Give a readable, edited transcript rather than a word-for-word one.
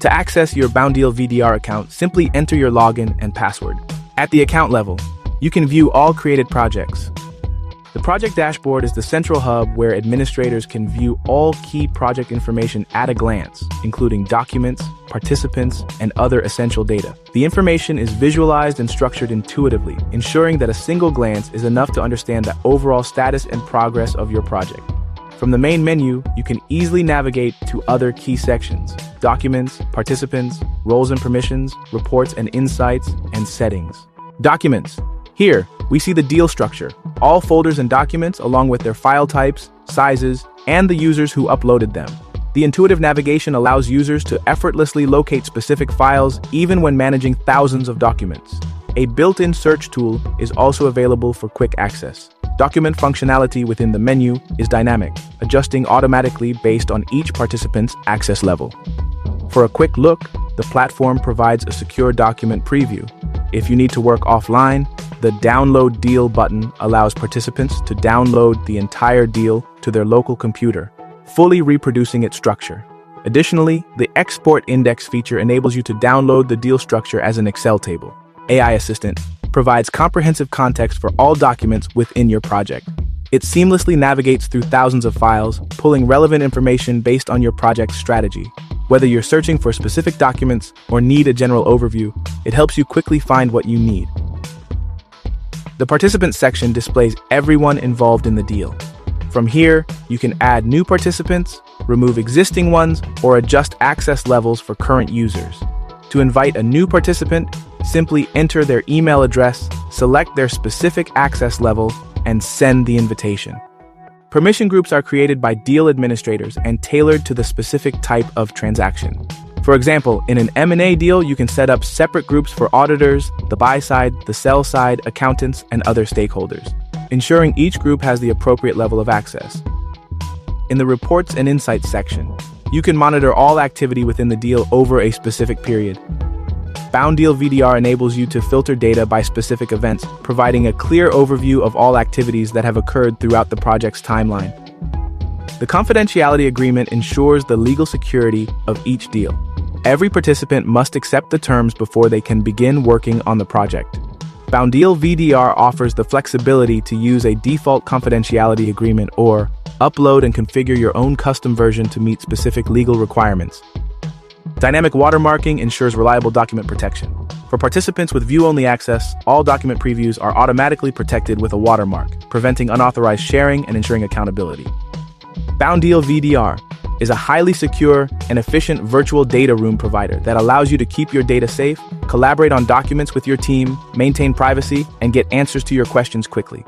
To access your Boundeal VDR account, simply enter your login and password. At the account level, you can view all created projects. The project dashboard is the central hub where administrators can view all key project information at a glance, including documents, participants, and other essential data. The information is visualized and structured intuitively, ensuring that a single glance is enough to understand the overall status and progress of your project. From the main menu, you can easily navigate to other key sections: documents, participants, roles and permissions, reports and insights, and settings. Documents. Here, we see the deal structure, all folders and documents along with their file types, sizes, and the users who uploaded them. The intuitive navigation allows users to effortlessly locate specific files even when managing thousands of documents. A built-in search tool is also available for quick access. Document functionality within the menu is dynamic, adjusting automatically based on each participant's access level. For a quick look, the platform provides a secure document preview. If you need to work offline, the Download Deal button allows participants to download the entire deal to their local computer, fully reproducing its structure. Additionally, the Export Index feature enables you to download the deal structure as an Excel table. AI Assistant provides comprehensive context for all documents within your project. It seamlessly navigates through thousands of files, pulling relevant information based on your project's strategy. Whether you're searching for specific documents or need a general overview, it helps you quickly find what you need. The Participants section displays everyone involved in the deal. From here, you can add new participants, remove existing ones, or adjust access levels for current users. To invite a new participant, simply enter their email address, select their specific access level, and send the invitation. Permission groups are created by deal administrators and tailored to the specific type of transaction. For example, in an M&A deal, you can set up separate groups for auditors, the buy side, the sell side, accountants, and other stakeholders, ensuring each group has the appropriate level of access. In the Reports and Insights section, you can monitor all activity within the deal over a specific period. Boundeal VDR enables you to filter data by specific events, providing a clear overview of all activities that have occurred throughout the project's timeline. The confidentiality agreement ensures the legal security of each deal. Every participant must accept the terms before they can begin working on the project. Boundeal VDR offers the flexibility to use a default confidentiality agreement or upload and configure your own custom version to meet specific legal requirements. Dynamic watermarking ensures reliable document protection. For participants with view-only access, all document previews are automatically protected with a watermark, preventing unauthorized sharing and ensuring accountability. Boundeal VDR is a highly secure and efficient virtual data room provider that allows you to keep your data safe, collaborate on documents with your team, maintain privacy, and get answers to your questions quickly.